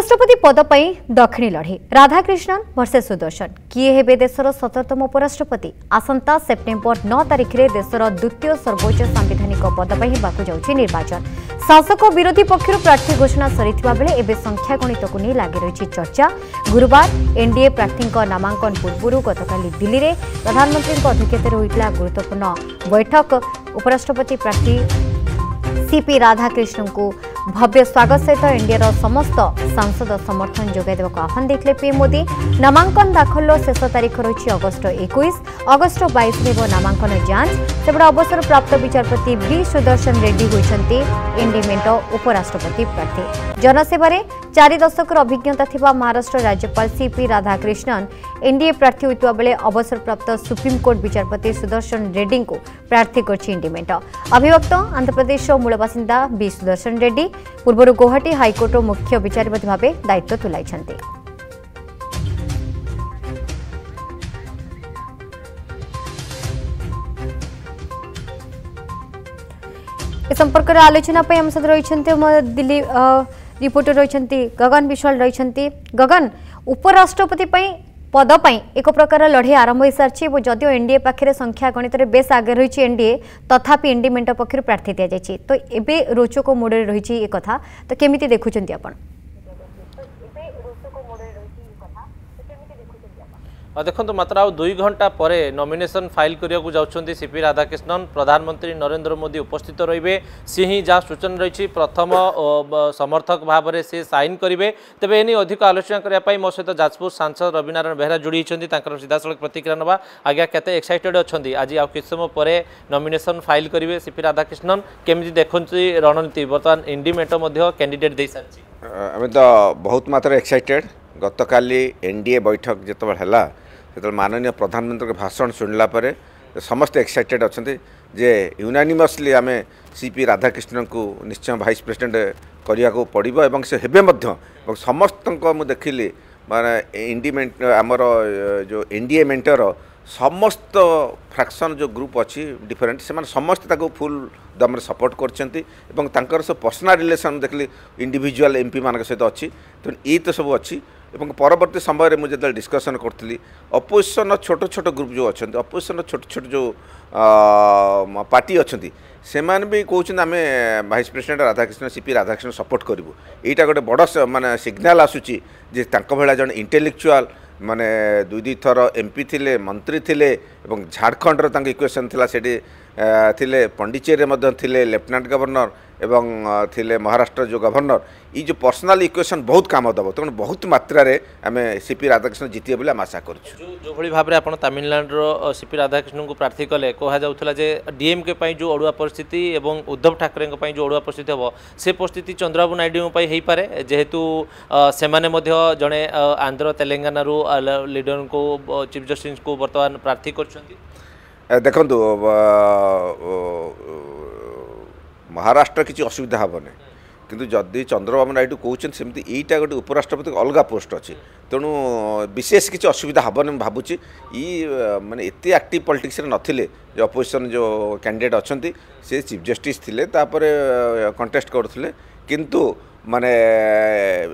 उपराष्ट्रपति पद पर दक्षिणी लड़े राधाकृष्णन वर्सेस सुदर्शन किए हेबे देशर 17तम उपराष्ट्रपति आसंता सेप्टेम्बर 9 तारिख में देशर द्वितीय सर्वोच्च सांविधानिक पद पर होगाकू जाउछि निर्वाचन। शासक विरोधी पक्षर प्रार्थी घोषणा सरीथिबा बेले एबे संख्या गणित को नहीं लगी रही चर्चा। गुरुवार एनडीए प्रार्थी नामांकन पूर्व गतकाली दिल्ली में प्रधानमंत्री अध्यक्षतार होइतिला गुरुत्वपूर्ण बैठक। उपराष्ट्रपति प्रार्थी सीपी राधाकृष्णन को भव्य स्वागत सहित एनडीएर समस्त सांसद समर्थन जोगाई देवाक आह्वान देते पीएम मोदी। नामांकन दाखल शेष तारीख रही अगस्ट 21। अगस्ट 22 में नामांकन जांच। सेपटे अवसर प्राप्त विचारपति बी सुदर्शन रेड्डी होती एनडीए मेंट उपराष्ट्रपति प्रार्थी। जनसेवार 4 दशक अभिज्ञता थिबा महाराष्ट्र राज्यपाल सीपी राधाकृष्णन एनडीए प्रार्थी होता बेले अवसर प्राप्त सुप्रीमकोर्ट विचारपति सुदर्शन रेड्डी को प्रार्थी करछि एनडीए मेंट। अभिवक्त आंध्रप्रदेश मूल बासिंदा बी सुदर्शन रेड्डी पूर्व गुवाहाटी हाइकोर्ट मुख्य विचारपति भाव दायित्व तुलाई। संपर्क में आलोचना आम सहित रही दिल्ली रिपोर्टर रही गगन विश्वाल रही। गगन, उपराष्ट्रपति पद एक प्रकार लड़े आरंभ हो सारी जदिव एनडीए पाखे संख्या गणित में बेस आगे रही एनडीए तथापि एनडीए मेंट पक्षर प्रार्थी दि जाए तो एबे रोचक मोड़ रही एक कथा तो केमिति देखुछंती आपण? देखो मात्र आ 2 घंटा पर नॉमिनेशन फाइल करने को जाउछंती सीपी राधाकृष्णन। प्रधानमंत्री नरेंद्र मोदी उपस्थित रहिबे। सी ही जहाँ सूचना रही प्रथम समर्थक भाव में से साइन करेंगे। तेज एने अधिक आलोचना करने मो सहित जाजपुर सांसद रविनारायण बेहरा जोड़ी सीधा सड़क प्रतिक्रिया नवा। आज्ञा केते एक्साइटेड अच्छी आज आ किछ समय पर नॉमिनेशन फाइल करेंगे सीपी राधाकृष्णन केमी देखुंती रणनीति बर्तमान एनडीए मेंट कैंडिडेट दे सारी? आम तो बहुत मात्रा एक्साइटेड। गतकाली एनडीए बैठक जिते है जो माननीय प्रधानमंत्री के भाषण शुणला समस्त एक्साइटेड अच्छा जे यूनानिमसली आम सीपी राधाकृष्णन को निश्चय वाइस प्रेसिडेंट करने को पड़ो और से हेबे समस्त मुझे देखिली माने इंडिमेंट आमर जो एनडीए मेंटर समस्त फ्रैक्शन जो ग्रुप अच्छी डिफरेंट से समस्त फुल दम सपोर्ट कर सब पर्सनल रिलेशन देखली इंडिविजुअल एमपी मान सहित अच्छी तो ये तो सब अच्छी। परवर्ती समय मुझे जो डिस्कसन करी अपोजिशन छोट छोट ग्रुप जो अच्छा अपोजिशन छोट छोट जो पार्टी अच्छा से भी कहते आम vice president Radhakrishnan CP Radhakrishnan support करूँ। यहाँ गोटे बड़ माने सिग्नाल आसूची जे भला जन इंटेलेक्चुआल माने 2 थर एमपी थिले मंत्री थिले एवं झारखंड रो इक्वेशन थिला सेठी थिले पंडिचेरी मध्ये थिले लेफ्टिनेंट गवर्नर एवं थिले महाराष्ट्र जो गवर्नर ये जो पर्सनल इक्वेशन बहुत काम दब तेणु बहुत मात्रा रे आम सीपी राधाकृष्णन जीतिए बोली आशा करूँ। जो भली भाव आप तमिलनाडु सीपी राधाकृष्णन को प्रार्थी कले कह जाऊला जे डीएमके पई जो अड़ुआ परिस्थिति एवं उद्धव ठाकरे पई जो अड़ुआ परिस्थिति हम से परिस्थिति चंद्रबाबू नायडू हो पारे जेहेतु से जड़े आंध्र तेलंगाना लीडर को चीफ जस्टिस को बर्तमान प्रार्थी कर। देखु महाराष्ट्र किसी असुविधा हेनी किंतु जदि चंद्रबाबू नायडू कहते सेमती यहीटा गोटे उपराष्ट्रपति अलग पोस्ट अच्छी तेणु विशेष किसी असुविधा हेनी भावुची माने एते एक्टिव पॉलिटिक्स रे नथिले जो अपोजिशन जो कैंडिडेट अच्छा से चीफ जस्टिस थिले तापर कंटेस्ट करथिले किंतु माने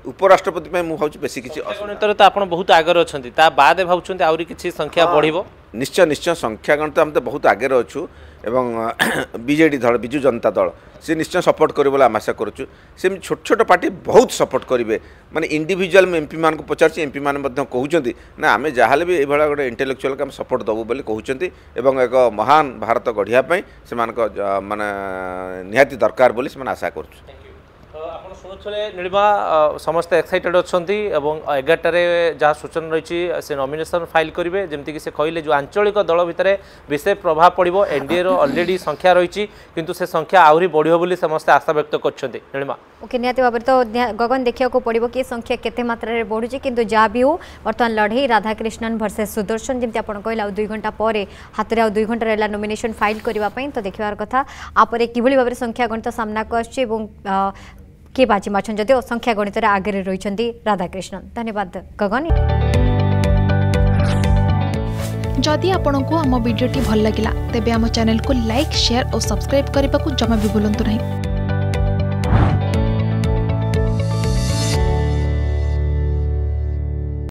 उपराष्ट्रपति में मुझे बेसी किसी गणित तो आप बहुत आगे अच्छा बाद भावुं आहरी किसी संख्या बढ़ निश्चय निश्चय संख्या गणित हम तो बहुत आगे अच्छू एवं बीजेडी दल बिजु जनता दल से निश्चय सपोर्ट करे बोले आशा करुँ। से छोट छोट पार्टी बहुत सपोर्ट करेंगे माने इंडिविजुअल एमपी मान को पचार एमपी मान कहते ना आम जहाँ भी ये गोटे इंटेलेक्चुअल को सपोर्ट दबू बोली कहते एवं एक महान भारत गढ़ियापी से माने निहाती दरकार बोली से आशा करुँ। आप शुणुले नीलिमा समस्त एक्साइटेड अच्छा 11 जहाँ सूचना रही से नॉमिनेशन फाइल करेंगे जमीक से कहले जो आंचलिक दल भितर विशेष प्रभाव पड़ो एनडीए ऑलरेडी संख्या रही किंतु से संख्या आहरी बढ़ो बोली समस्त आशा व्यक्त करछन्ती। नीलिमा ओके निहाती भाव तो गगन देखा पड़ो कि संख्या केते मात्रा बढ़ुची किंतु जहाँ भी हो बर्तमान लड़े राधाकृष्णन वर्सेस सुदर्शन जमी आप कहले 2 घंटा पर हाथ में 2 घंटा रहा नॉमिनेशन फाइल करने तो देखार कथा आपर कि भाव संख्या गणित सामना को किए बाजी मार्चन जदिव संख्या गणित आगे रही राधाकृष्णन। धन्यवाद गगन। जदि आपंक आम भिडी भल लगा तेब आम चैनल को लाइक शेयर और सब्सक्राइब करने को जमा भी भूलु नहीं।